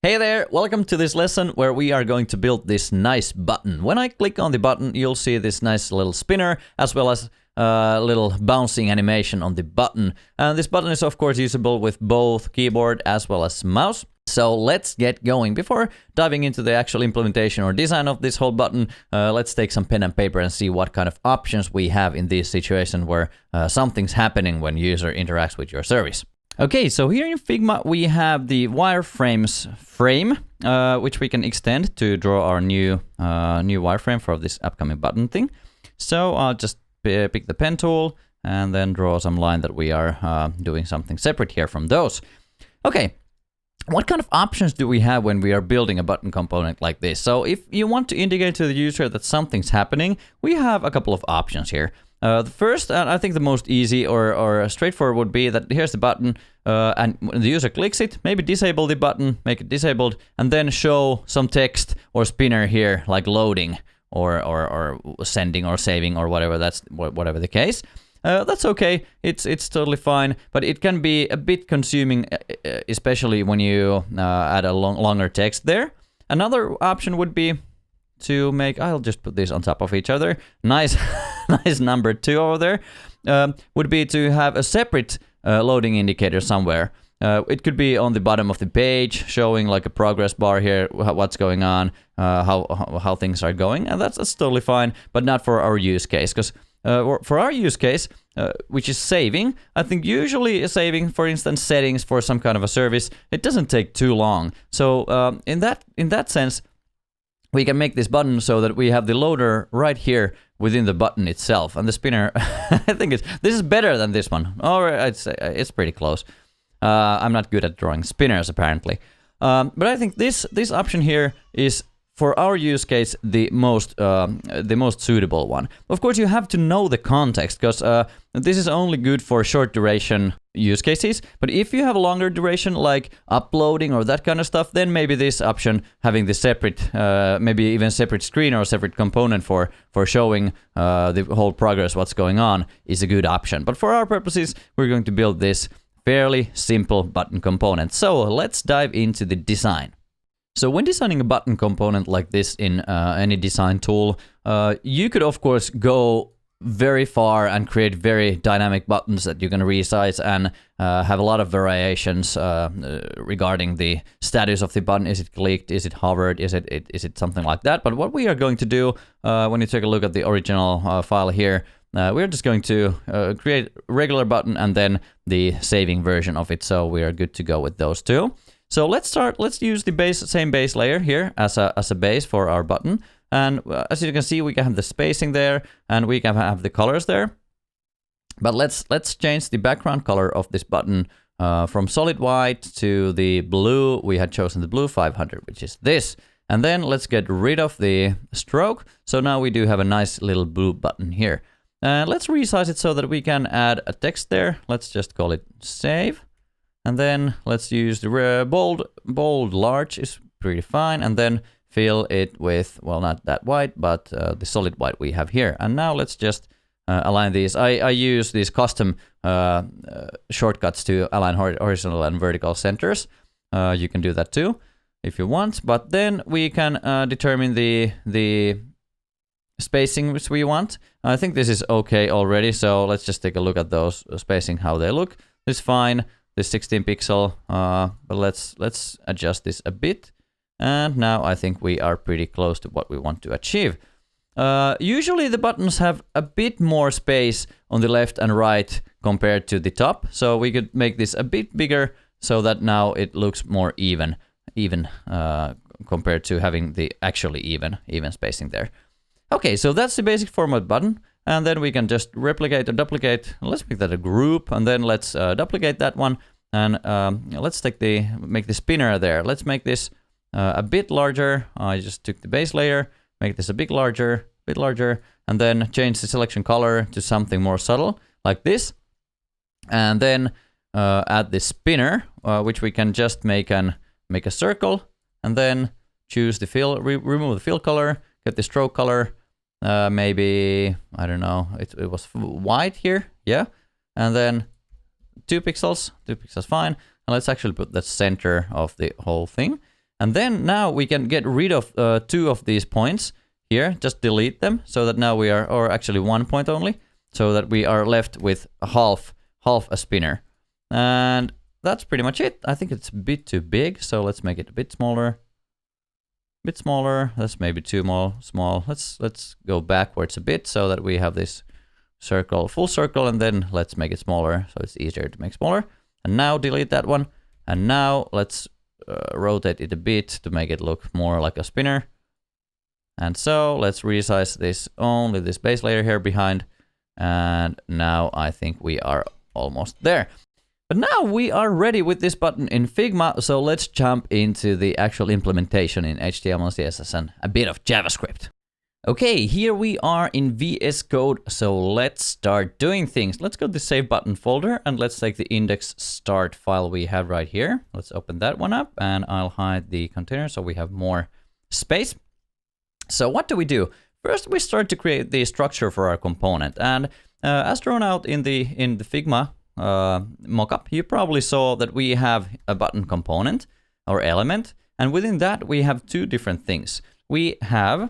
Hey there, welcome to this lesson where we are going to build this nice button. When I click on the button, you'll see this nice little spinner as well as a little bouncing animation on the button. And this button is of course usable with both keyboard as well as mouse. So let's get going. Before diving into the actual implementation or design of this whole button, let's take some pen and paper and see what kind of options we have in this situation where something's happening when user interacts with your service. Okay, so here in Figma we have the wireframes frame, which we can extend to draw our new wireframe for this upcoming button thing. So I'll just pick the pen tool and then draw some line that we are doing something separate here from those. Okay, what kind of options do we have when we are building a button component like this? So if you want to indicate to the user that something's happening, we have a couple of options here. The first, and I think the most easy or straightforward would be that here's the button, and when the user clicks it, maybe disable the button, make it disabled, and then show some text or spinner here, like loading or sending or saving or whatever whatever the case. That's okay. It's totally fine, but it can be a bit consuming, especially when you add a longer text there. Another option would be to make, I'll just put these on top of each other. Nice, nice number 2 over there. Would be to have a separate loading indicator somewhere. It could be on the bottom of the page, showing like a progress bar here, what's going on, how things are going, and that's totally fine, but not for our use case, because for our use case, which is saving, I think usually saving, for instance, settings for some kind of a service, it doesn't take too long. So in that sense, we can make this button so that we have the loader right here within the button itself, and the spinner. I think this is better than this one. Or I'd say it's pretty close. I'm not good at drawing spinners apparently, but I think this option here is, for our use case, the most suitable one. Of course, you have to know the context, because this is only good for short duration use cases. But if you have a longer duration, like uploading or that kind of stuff, then maybe this option, having the separate, maybe even separate screen or separate component for showing the whole progress, what's going on, is a good option. But for our purposes, we're going to build this fairly simple button component. So let's dive into the design. So when designing a button component like this in any design tool, you could of course go very far and create very dynamic buttons that you can resize and have a lot of variations regarding the status of the button. Is it clicked? Is it hovered? Is it something like that? But what we are going to do when you take a look at the original file here, we're just going to create a regular button and then the saving version of it. So we are good to go with those two. So let's use the same base layer here as a base for our button. And as you can see, we can have the spacing there and we can have the colors there. But let's change the background color of this button from solid white to the blue. We had chosen the blue 500, which is this. And then let's get rid of the stroke. So now we do have a nice little blue button here. And let's resize it so that we can add a text there. Let's just call it save. And then let's use the bold large is pretty fine. And then fill it with, well, not that white, but the solid white we have here. And now let's just align these. I use these custom shortcuts to align horizontal and vertical centers. You can do that too if you want. But then we can determine the spacing which we want. I think this is okay already. So let's just take a look at those spacing, how they look. This is fine. This 16 pixel, but let's adjust this a bit. And now I think we are pretty close to what we want to achieve. Usually the buttons have a bit more space on the left and right compared to the top. So we could make this a bit bigger so that now it looks more even compared to having the actually even spacing there. Okay, so that's the basic format button. And then we can just replicate or duplicate. Let's make that a group, and then let's duplicate that one. And let's make the spinner there. Let's make this a bit larger. I just took the base layer, make this a bit larger, and then change the selection color to something more subtle, like this. And then add the spinner, which we can just make a circle, and then choose the fill, remove the fill color, get the stroke color. Maybe, I don't know, it was white here, yeah, and then 2 pixels fine, and let's actually put the center of the whole thing, And then now we can get rid of 2 of these points here, just delete them, so that now we are, or actually 1 point only, so that we are left with half a spinner. And that's pretty much it. I think it's a bit too big, so let's make it a bit smaller. That's maybe too small. Let's go backwards a bit so that we have this circle, full circle, and then let's make it smaller so it's easier to make smaller. And now delete that one. And now let's rotate it a bit to make it look more like a spinner. And so let's resize this, only this base layer here behind. And now I think we are almost there. But now we are ready with this button in Figma, so let's jump into the actual implementation in HTML, CSS, and a bit of JavaScript. Okay, here we are in VS Code, so let's start doing things. Let's go to the Save Button folder, and let's take the index start file we have right here. Let's open that one up, and I'll hide the container so we have more space. So what do? First, we start to create the structure for our component, and as drawn out in the Figma mockup, you probably saw that we have a button component or element, and within that we have 2 different things. We have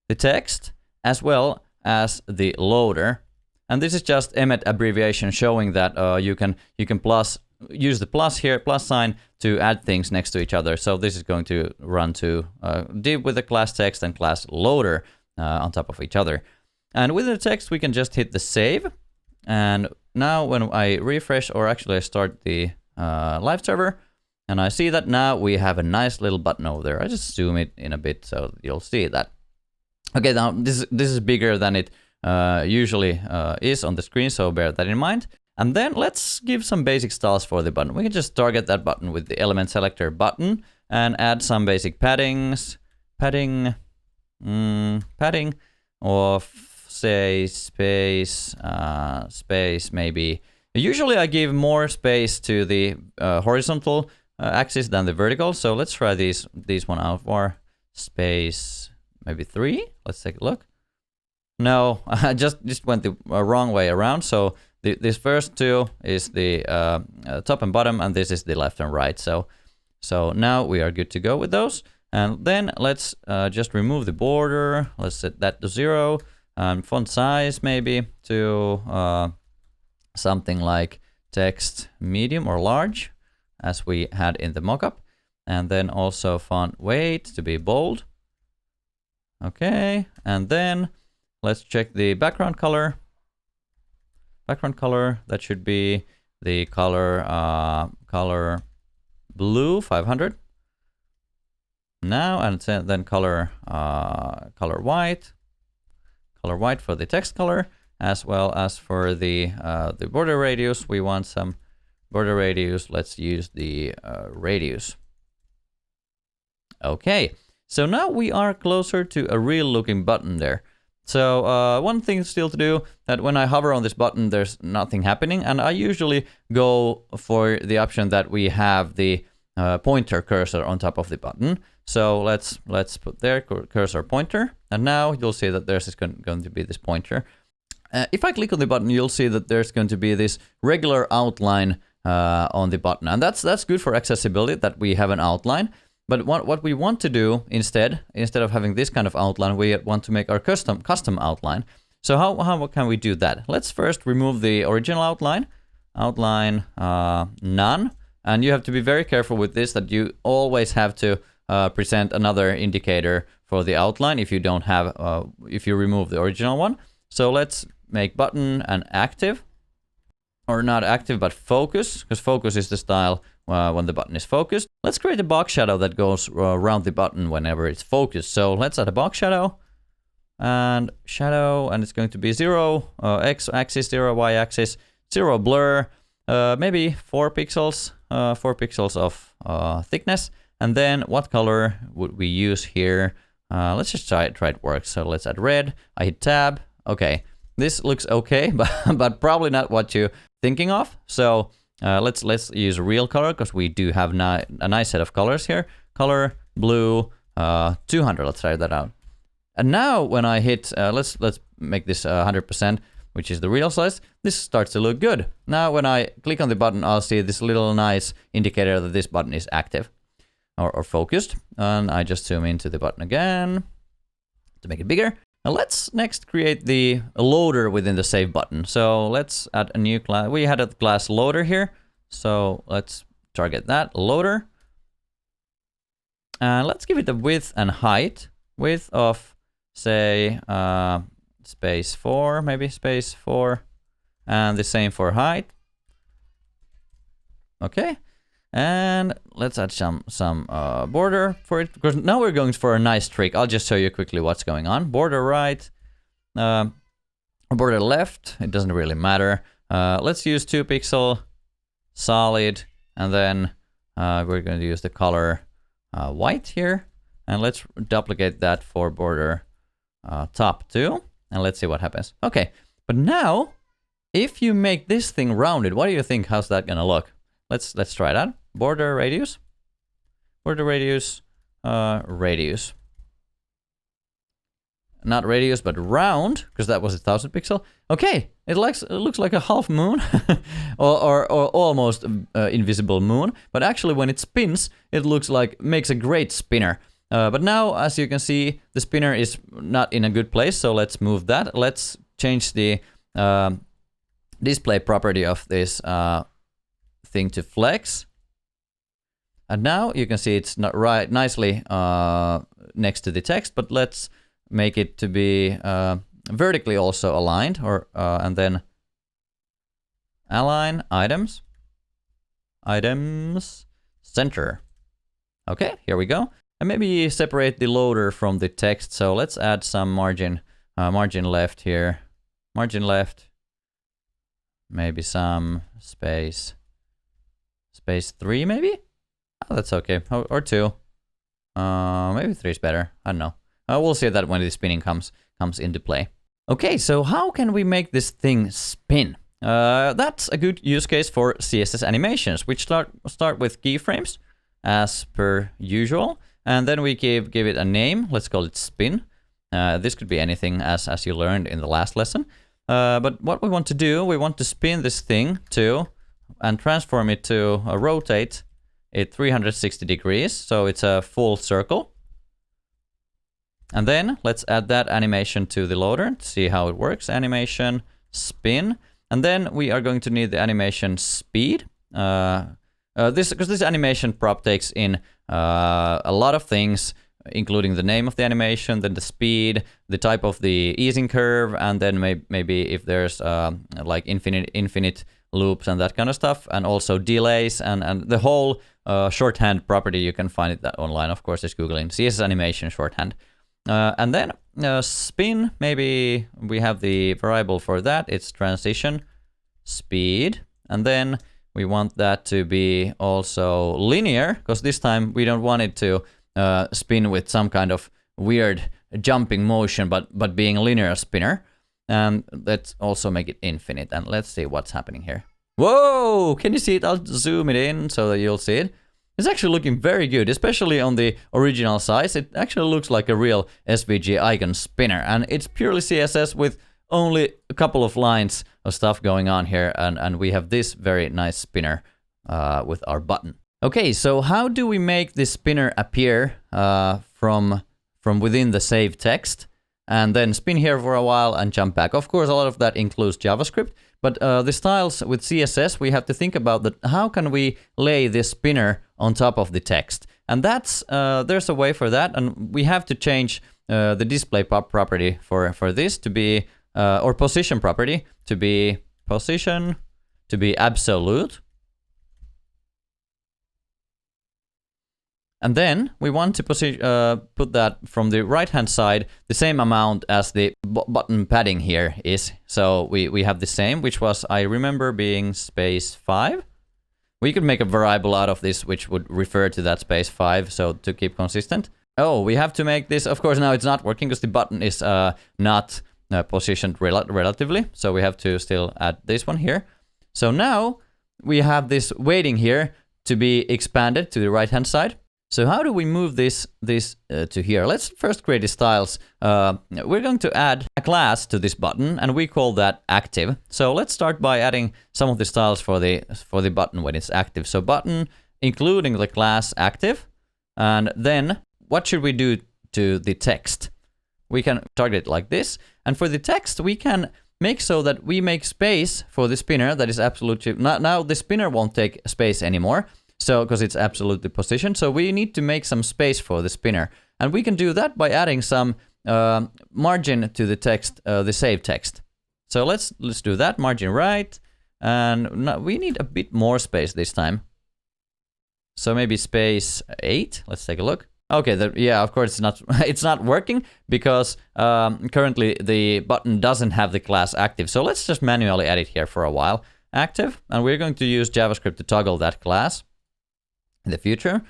the text as well as the loader, and this is just Emmet abbreviation showing that you can use the plus here, plus sign, to add things next to each other. So this is going to run to div with the class text and class loader on top of each other. And with the text we can just hit the save. And now when I refresh, or actually I start the live server, and I see that now we have a nice little button over there. I just zoom it in a bit so you'll see that. Okay, now this is bigger than it usually is on the screen, so bear that in mind. And then let's give some basic styles for the button. We can just target that button with the element selector button and add some basic padding of, say, space maybe. Usually I give more space to the horizontal axis than the vertical, so let's try these one out for space maybe 3. Let's take a look. No, I just went the wrong way around. So this first 2 is the top and bottom, and this is the left and right. So now we are good to go with those. And then let's just remove the border. Let's set that to 0. Font size maybe to something like text medium or large, as we had in the mockup. And then also font weight to be bold. Okay, and then let's check the background color. That should be the color blue 500. Now, and then color white. Color white for the text color, as well as for the border radius. We want some border radius. Let's use the radius. Okay, so now we are closer to a real looking button there. So one thing still to do, that when I hover on this button, there's nothing happening, and I usually go for the option that we have the pointer cursor on top of the button. So let's put there cursor pointer, and now you'll see that there's going to be this pointer. If I click on the button, you'll see that there's going to be this regular outline on the button, and that's good for accessibility, that we have an outline. But what we want to do instead of having this kind of outline, we want to make our custom outline. So how can we do that? Let's first remove the original outline, none, and you have to be very careful with this, that you always have to present another indicator for the outline if you don't have if you remove the original one. So let's make button and active, or not active but focus, because focus is the style when the button is focused. Let's create a box shadow that goes around the button whenever it's focused. So let's add a box shadow, and it's going to be 0 x-axis, 0 y-axis, 0 blur, maybe 4 pixels, 4 pixels of thickness. And then what color would we use here? Let's just try it works. So let's add red. I hit tab. Okay, this looks okay, but probably not what you're thinking of. So let's use real color, because we do have a nice set of colors here. Color blue 200. Let's try that out. And now when I hit, let's make this 100%, which is the real size. This starts to look good. Now when I click on the button, I'll see this little nice indicator that this button is active. or focused. And I just zoom into the button again to make it bigger. Now let's next create the loader within the save button. So let's add a new class. We had a class loader here. So let's target that loader. And let's give it a width and height. Width of, say, space 4, maybe space 4. And the same for height. Okay. And let's add some border for it, because now we're going for a nice trick. I'll just show you quickly what's going on. Border right, border left, it doesn't really matter. Let's use 2 pixel solid, and then we're going to use the color white here. And let's duplicate that for border top too. And let's see what happens. Okay, but now, if you make this thing rounded, what do you think? How's that gonna look? Let's try that. Border radius, radius. Not radius, but round, because that was 1000 pixel. Okay, it looks like a half moon, or almost invisible moon. But actually, when it spins, it makes a great spinner. But now, as you can see, the spinner is not in a good place. So let's move that. Let's change the display property of this thing to flex. And now you can see it's not right nicely next to the text, but let's make it to be vertically also aligned, or and then align items, center. Okay, here we go. And maybe separate the loader from the text. So let's add some margin left here, margin left. Maybe some space 3 maybe. Oh, that's okay. Or 2. Maybe 3 is better. I don't know. We'll see that when the spinning comes into play. Okay, so how can we make this thing spin? That's a good use case for CSS animations, which start with keyframes as per usual, and then we give it a name. Let's call it spin. This could be anything as you learned in the last lesson. But what we want to do, we want to spin this thing and transform it to rotate it 360 degrees, so it's a full circle. And then let's add that animation to the loader to see how it works. Animation, spin, and then we are going to need the animation speed. Because this animation prop takes in a lot of things, including the name of the animation, then the speed, the type of the easing curve, and then maybe if there's like infinite loops and that kind of stuff, and also delays and the whole shorthand property. You can find it online, of course, just Googling CSS animation shorthand. And then spin, maybe we have the variable for that. It's transition speed, and then we want that to be also linear, because this time we don't want it to spin with some kind of weird jumping motion, but being a linear spinner. And let's also make it infinite, and let's see what's happening here. Whoa! Can you see it? I'll zoom it in so that you'll see it. It's actually looking very good, especially on the original size. It actually looks like a real SVG icon spinner, and it's purely CSS with only a couple of lines of stuff going on here, and we have this very nice spinner with our button. Okay, so how do we make this spinner appear from within the save text, and then spin here for a while and jump back? Of course, a lot of that includes JavaScript, but the styles with CSS, we have to think about that. How can we lay this spinner on top of the text? And that's there's a way for that, and we have to change the display property for this to be or position property to be absolute. And then we want to put that from the right-hand side, the same amount as the button padding here is. So we have the same, which was, I remember, being space 5. We could make a variable out of this, which would refer to that space 5, so to keep consistent. Oh, we have to make this, of course, now it's not working because the button is not positioned relatively. So we have to still add this one here. So now we have this waiting here to be expanded to the right-hand side. So how do we move this to here? Let's first create the styles. We're going to add a class to this button, and we call that active. So let's start by adding some of the styles for the button when it's active. So button, including the class active, And then what should we do to the text? We can target it like this. And for the text, we can make so that we make space for the spinner that is absolutely... Now the spinner won't take space anymore, so because it's absolutely positioned. So we need to make some space for the spinner. And we can do that by adding some margin to the text, the save text. So let's do that, margin right. And now we need a bit more space this time. So maybe space 8. Let's take a look. Okay, yeah, of course it's not working because currently the button doesn't have the class active. So let's just manually add it here for a while. Active, and we're going to use JavaScript to toggle that class in the future.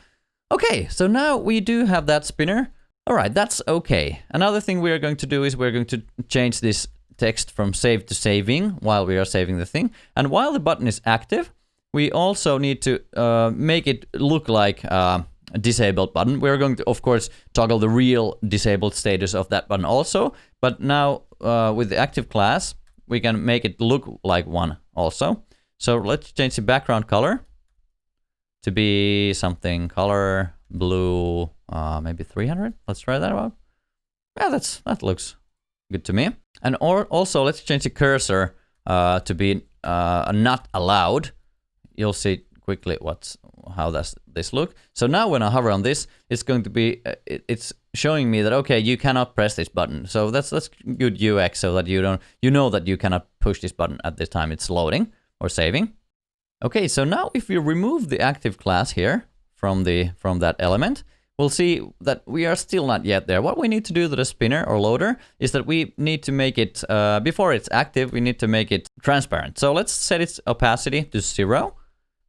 Okay, so now we do have that spinner. All right, that's okay. Another thing we are going to do is we're going to change this text from save to saving while we are saving the thing. And while the button is active, we also need to make it look like a disabled button. We're going to, of course, toggle the real disabled status of that button also. But now with the active class, we can make it look like one also. So let's change the background color to be something color blue, maybe 300. Let's try that out. Yeah, that looks good to me. And also let's change the cursor to be not allowed. You'll see quickly how does this look. So now when I hover on this, it's going to be it's showing me that okay, you cannot press this button. So that's good UX, so that you know that you cannot push this button at the time it's loading or saving. Okay, so now if we remove the active class here from that element, we'll see that we are still not yet there. What we need to do to the spinner or loader is that we need to make it before it's active, we need to make it transparent. So let's set its opacity to 0.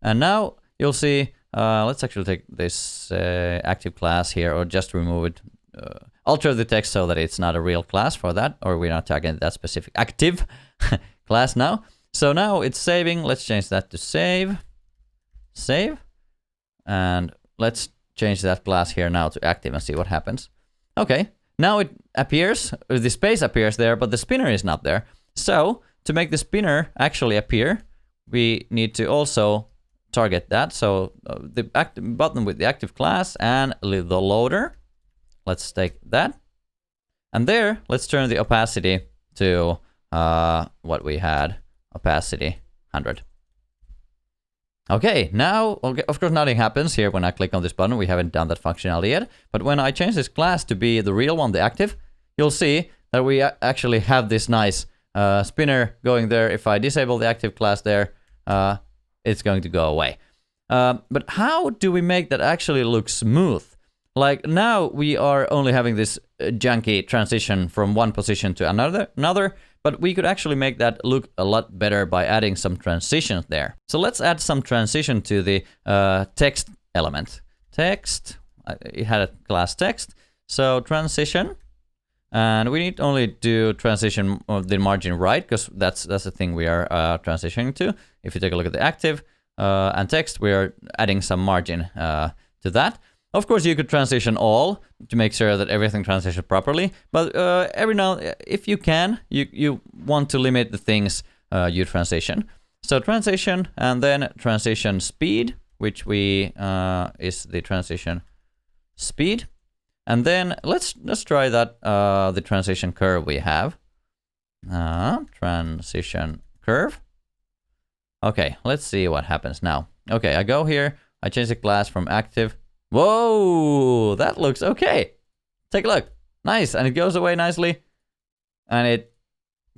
And now you'll see, let's actually take this active class here, or just remove it, alter the text so that it's not a real class for that, or we're not targeting that specific active class now. So now it's saving. Let's change that to save. And let's change that class here now to active and see what happens. Okay, now it appears, the space appears there, but the spinner is not there. So to make the spinner actually appear, we need to also target that. So the active button with the active class and the loader. Let's take that. And there, let's turn the opacity to what we had, opacity 100. Okay, now, of course, nothing happens here when I click on this button. We haven't done that functionality yet. But when I change this class to be the real one, the active, you'll see that we actually have this nice spinner going there. If I disable the active class there, it's going to go away. But how do we make that actually look smooth? Like now we are only having this janky transition from one position to another, but we could actually make that look a lot better by adding some transitions there. So let's add some transition to the text element. Text, it had a class text, so transition. And we need only to transition of the margin right, because that's the thing we are transitioning to. If you take a look at the active and text, we are adding some margin to that. Of course, you could transition all to make sure that everything transitions properly. But every now, if you can, you want to limit the things you transition. So transition and then transition speed, which we is the transition speed. And then let's try that the transition curve we have. Transition curve. Okay, let's see what happens now. Okay, I go here, I change the class from active. Whoa, that looks okay. Take a look. Nice, and it goes away nicely. And it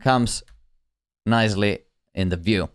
comes nicely in the view.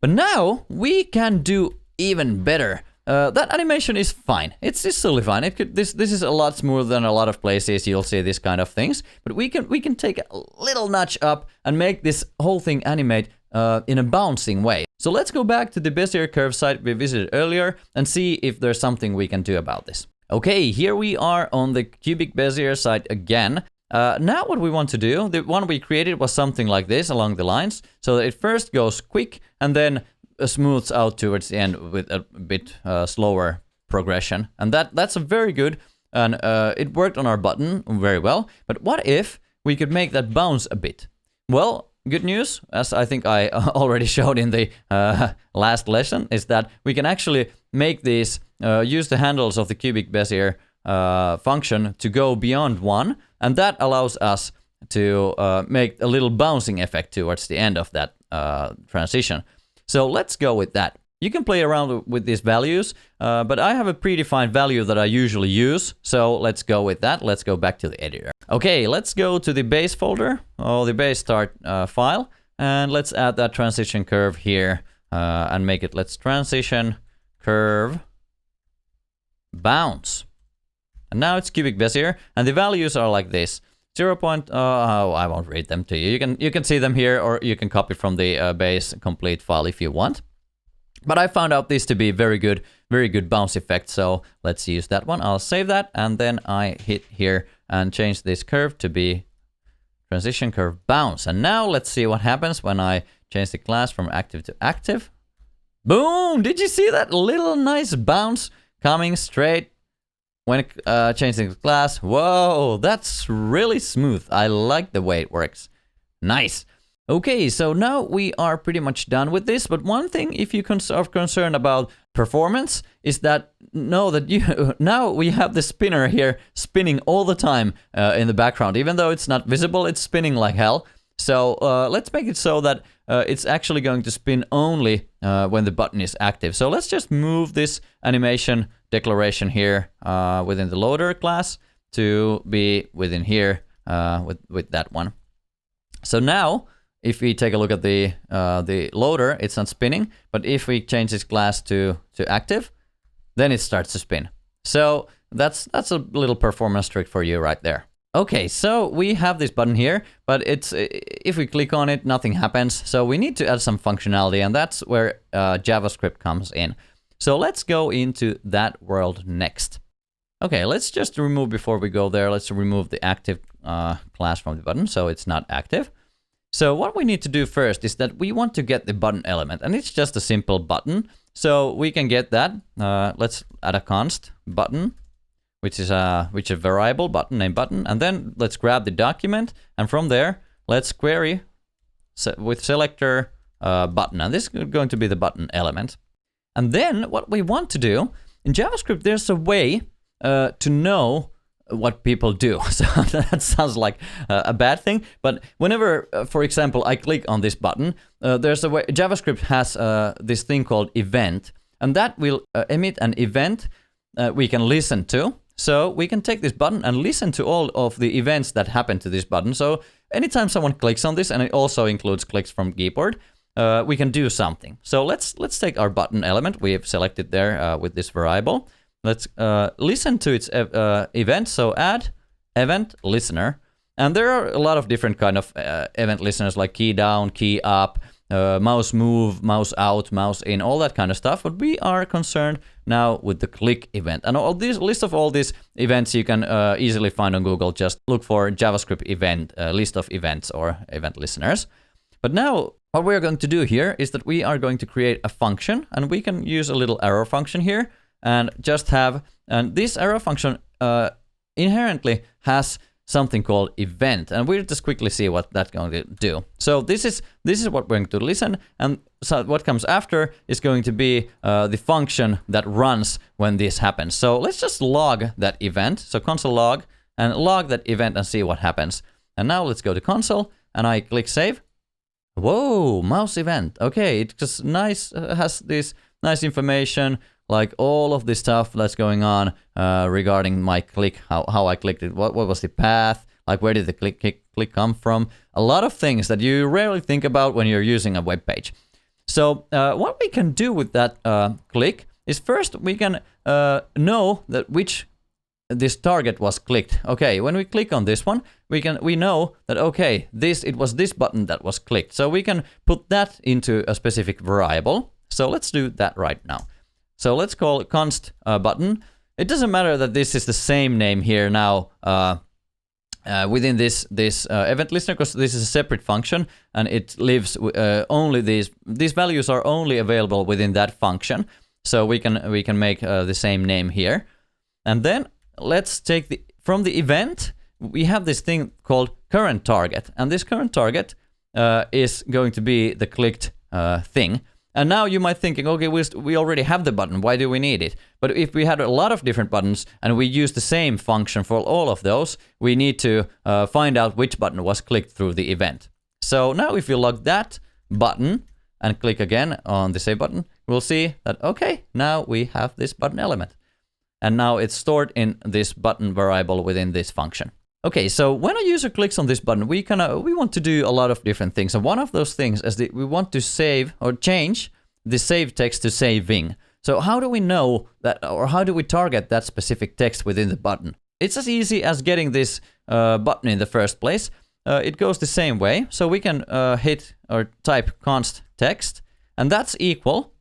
But now we can do even better. That animation is fine. It's totally fine. This is a lot smoother than a lot of places you'll see this kind of things. But we can take a little notch up and make this whole thing animate in a bouncing way. So let's go back to the Bezier curve site we visited earlier and see if there's something we can do about this. Okay, here we are on the cubic Bezier site again. Now what we want to do, the one we created was something like this along the lines. So that it first goes quick and then smooths out towards the end with a bit slower progression. And that's a very good, and it worked on our button very well. But what if we could make that bounce a bit? Well, good news, as I think I already showed in the last lesson, is that we can actually make these use the handles of the cubic Bezier function to go beyond 1, and that allows us to make a little bouncing effect towards the end of that transition. So let's go with that. You can play around with these values, but I have a predefined value that I usually use, so let's go with that. Let's go back to the editor. Okay, let's go to the base folder, or the base start file, and let's add that transition curve here and make it, let's transition curve bounce. And now it's cubic Bezier, and the values are like this. 0. I won't read them to you. You can see them here, or you can copy from the base complete file if you want. But I found out this to be very good bounce effect, so let's use that one. I'll save that, and then I hit here and change this curve to be transition curve bounce. And now let's see what happens when I change the class from active to active. Boom! Did you see that little nice bounce coming straight when changing the class? Whoa, that's really smooth. I like the way it works. Nice. Okay, so now we are pretty much done with this, but one thing, if you are concerned about performance, is that know that now we have the spinner here spinning all the time in the background. Even though it's not visible, it's spinning like hell. So let's make it so that it's actually going to spin only when the button is active. So let's just move this animation declaration here within the loader class to be within here with that one. So now, if we take a look at the loader, it's not spinning, but if we change this class to active, then it starts to spin. So that's a little performance trick for you right there. Okay, so we have this button here, but if we click on it, nothing happens. So we need to add some functionality, and that's where JavaScript comes in. So let's go into that world next. Okay, let's just remove, before we go there, let's remove the active class from the button, so it's not active. So what we need to do first is that we want to get the button element, and it's just a simple button. So we can get that. Let's add a const button, which is a variable button named button, and then let's grab the document, and from there let's query with selector button, and this is going to be the button element. And then what we want to do in JavaScript, there's a way to know what people do. So that sounds like a bad thing, but whenever, for example, I click on this button, there's a way. JavaScript has this thing called event, and that will emit an event we can listen to. So we can take this button and listen to all of the events that happen to this button. So anytime someone clicks on this, and it also includes clicks from keyboard, we can do something. So let's take our button element we have selected there with this variable. Let's listen to its event. So add event listener, and there are a lot of different kind of event listeners, like key down, key up, mouse move, mouse out, mouse in, all that kind of stuff. But we are concerned now with the click event, and all this list of all these events you can easily find on Google. Just look for JavaScript event list of events or event listeners. But now what we are going to do here is that we are going to create a function, and we can use a little arrow function here. And just have, and this arrow function inherently has something called event, and we'll just quickly see what that's going to do. So this is what we're going to listen, and so what comes after is going to be the function that runs when this happens. So let's just log that event. So console log, and log that event and see what happens. And now let's go to console, and I click save. Whoa, mouse event. Okay, it just has this nice information, like all of this stuff that's going on regarding my click, how I clicked it, what was the path, like where did the click come from, a lot of things that you rarely think about when you're using a web page. So what we can do with that click is, first we can know that which this target was clicked. Okay, when we click on this one, we know that, okay, it was this button that was clicked. So we can put that into a specific variable. So let's do that right now. So let's call const button. It doesn't matter that this is the same name here now within this event listener, because this is a separate function, and it lives only these values are only available within that function. So we can make the same name here, and then let's take from the event we have this thing called current target, and this current target is going to be the clicked thing. And now you might thinking, okay, we already have the button. Why do we need it? But if we had a lot of different buttons and we use the same function for all of those, we need to find out which button was clicked through the event. So now if you log that button and click again on the save button, we'll see that, okay, now we have this button element. And now it's stored in this button variable within this function. Okay, so when a user clicks on this button, we want to do a lot of different things. And one of those things is that we want to save or change the save text to saving. So how do we know that, or how do we target that specific text within the button? It's as easy as getting this button in the first place. It goes the same way. So we can hit or type const text, and that's equal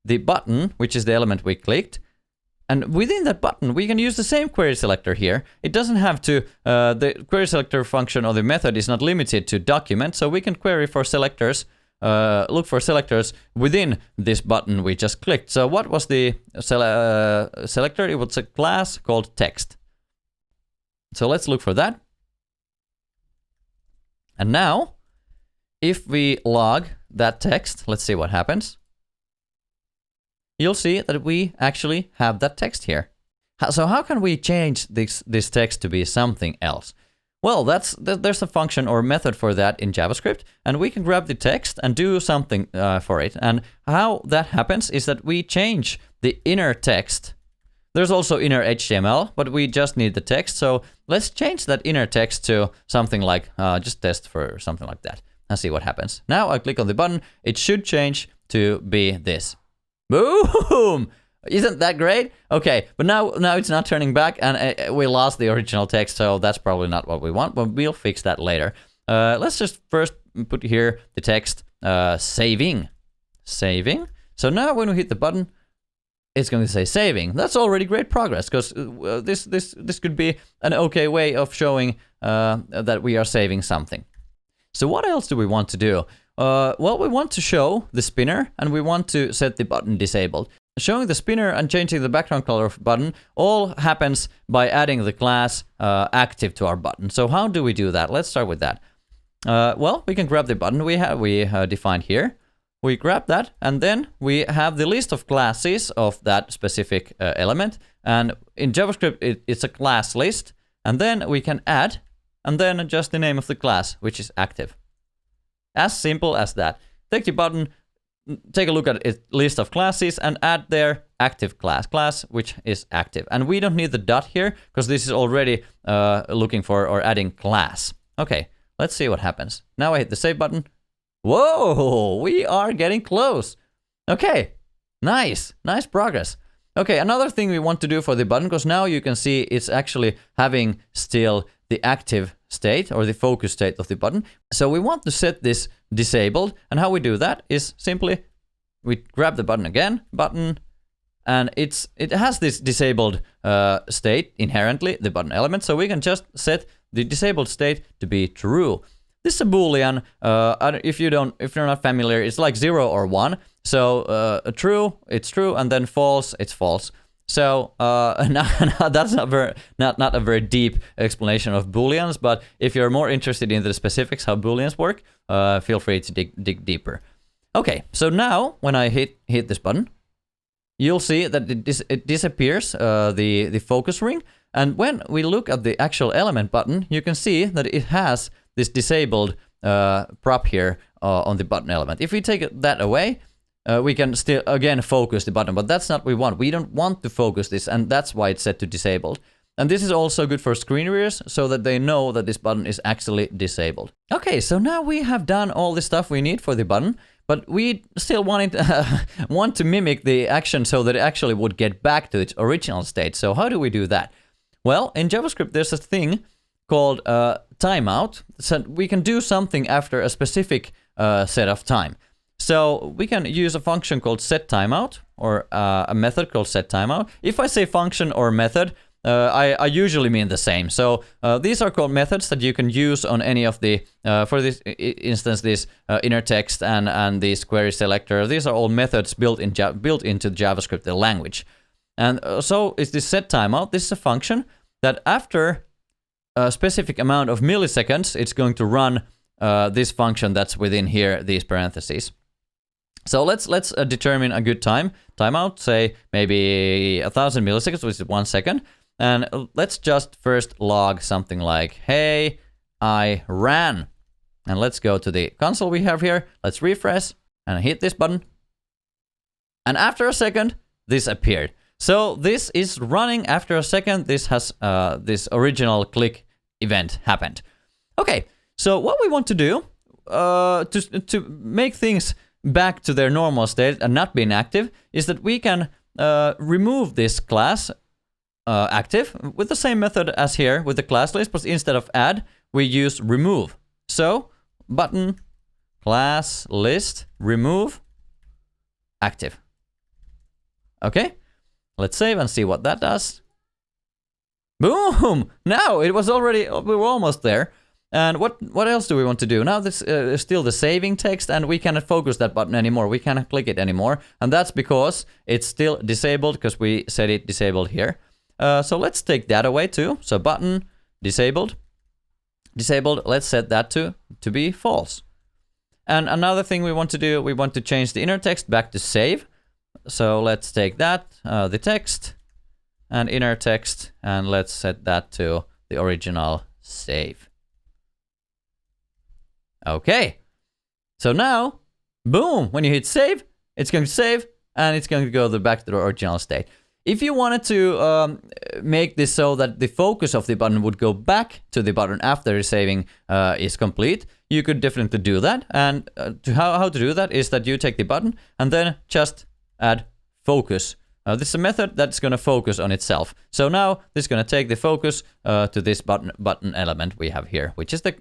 the button, which is the element we clicked. And within that button, we can use the same query selector here. It doesn't have to, the query selector function or the method is not limited to document, so we can query for selectors, look for selectors within this button we just clicked. So what was the selector? It was a class called text. So let's look for that. And now, if we log that text, let's see what happens. You'll see that we actually have that text here. So how can we change this text to be something else? Well, there's a function or method for that in JavaScript, and we can grab the text and do something for it. And how that happens is that we change the inner text. There's also inner HTML, but we just need the text. So let's change that inner text to something like, just test for something like that and see what happens. Now I click on the button, it should change to be this. Boom! Isn't that great? Okay, but now it's not turning back, and we lost the original text, so that's probably not what we want, but we'll fix that later. Let's just first put here the text saving. Saving. So now when we hit the button, it's going to say saving. That's already great progress, because this could be an okay way of showing that we are saving something. So what else do we want to do? Well, we want to show the spinner, and we want to set the button disabled. Showing the spinner and changing the background color of the button all happens by adding the class active to our button. So how do we do that? Let's start with that. Well, we can grab the button we defined here. We grab that, and then we have the list of classes of that specific element. And in JavaScript, it's a class list. And then we can add, and then just the name of the class, which is active. As simple as that. Take the button, take a look at its list of classes, and add their active class, which is active. And we don't need the dot here, because this is already looking for or adding class. Okay, let's see what happens. Now I hit the save button. Whoa, we are getting close. Okay, nice progress. Okay, another thing we want to do for the button, because now you can see it's actually having still the active state or the focus state of the button. So we want to set this disabled, and how we do that is simply we grab the button again, and it has this disabled state inherently, the button element, so we can just set the disabled state to be true. This is a boolean. If you're not familiar, it's like 0 or 1. So true, it's true, and then false, it's false. So that's not a very deep explanation of booleans, but if you're more interested in the specifics how booleans work, feel free to dig deeper. Okay, so now when I hit this button, you'll see that it disappears the focus ring, and when we look at the actual element button, you can see that it has this disabled prop here on the button element. If we take that away, we can still again focus the button, but that's not what we want. We don't want to focus this, and that's why it's set to disabled. And this is also good for screen readers, so that they know that this button is actually disabled. Okay, so now we have done all the stuff we need for the button, but we still want to mimic the action so that it actually would get back to its original state. So how do we do that? Well, in JavaScript, there's a thing called timeout. So we can do something after a specific set of time. So we can use a function called setTimeout, or a method called setTimeout. If I say function or method, I usually mean the same. So these are called methods that you can use on any of the, for this instance, this inner text and this query selector. These are all methods built into JavaScript, the language. And so is this setTimeout. This is a function that after a specific amount of milliseconds, it's going to run this function that's within here, these parentheses. So let's determine a good timeout, say maybe 1,000 milliseconds, which is 1 second. And let's just first log something like, hey, I ran. And let's go to the console we have here. Let's refresh and hit this button. And after a second, this appeared. So this is running after a second. This has this original click event happened. Okay, so what we want to do to make things back to their normal state and not being active is that we can remove this class active with the same method as here with the class list, but instead of add, we use remove. So button class list remove active. Okay, let's save and see what that does. Boom! Now it was already, we were almost there. And what else do we want to do? Now this is still the saving text, and we cannot focus that button anymore. We cannot click it anymore, and that's because it's still disabled because we set it disabled here. So let's take that away too. So button disabled. Let's set that to be false. And another thing we want to do, we want to change the inner text back to save. So let's take that, the text and inner text, and let's set that to the original save. Okay. So now, boom, when you hit save, it's going to save and it's going to go back to the original state. If you wanted to make this so that the focus of the button would go back to the button after the saving is complete, you could definitely do that. And how to do that is that you take the button and then just add focus. This is a method that's going to focus on itself. So now this is going to take the focus to this button element we have here, which is the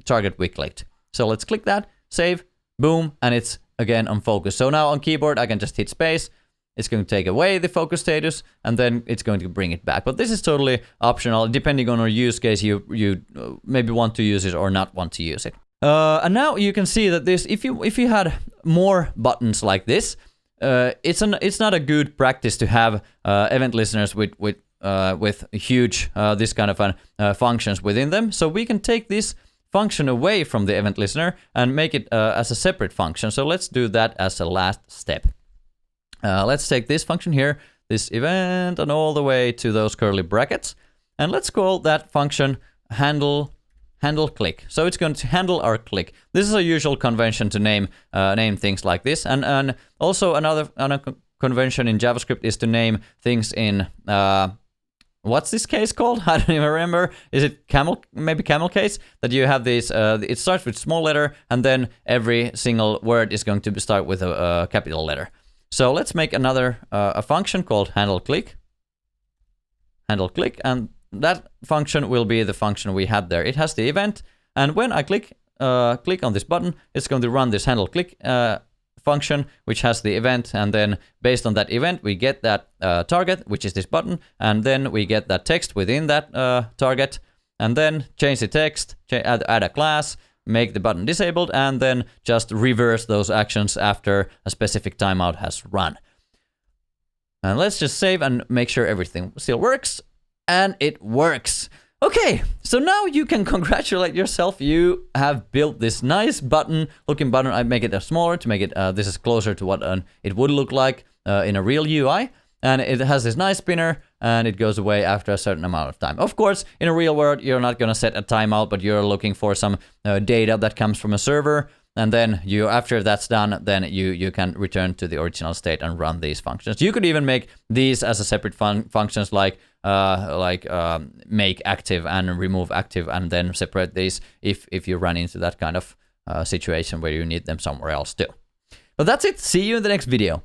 target we clicked. So let's click that, save, boom, and it's again on focus. So now on keyboard, I can just hit space. It's going to take away the focus status, and then it's going to bring it back. But this is totally optional, depending on your use case. You maybe want to use it or not want to use it. And now you can see that this, if you had more buttons like this, it's not a good practice to have event listeners with huge this kind of functions within them. So we can take this function away from the event listener and make it as a separate function. So let's do that as a last step. Let's take this function here, this event, and all the way to those curly brackets, and let's call that function handle click. So it's going to handle our click. This is a usual convention to name things like this, and also another convention in JavaScript is to name things in what's this case called? I don't even remember. Is it camel? Maybe camel case? That you have these. It starts with small letter, and then every single word is going to start with a capital letter. So let's make another a function called handle click, and that function will be the function we had there. It has the event, and when I click on this button, it's going to run this handle click function, which has the event, and then based on that event, we get that target, which is this button, and then we get that text within that target, and then change the text, add a class, make the button disabled, and then just reverse those actions after a specific timeout has run. And let's just save and make sure everything still works, and it works. Okay, so now you can congratulate yourself. You have built this nice looking button. I make it smaller to make it, this is closer to what it would look like in a real UI. And it has this nice spinner, and it goes away after a certain amount of time. Of course, in a real world, you're not going to set a timeout, but you're looking for some data that comes from a server. And then after that's done, then you can return to the original state and run these functions. You could even make these as a separate functions like make active and remove active, and then separate these if you run into that kind of situation where you need them somewhere else too. But that's it. See you in the next video.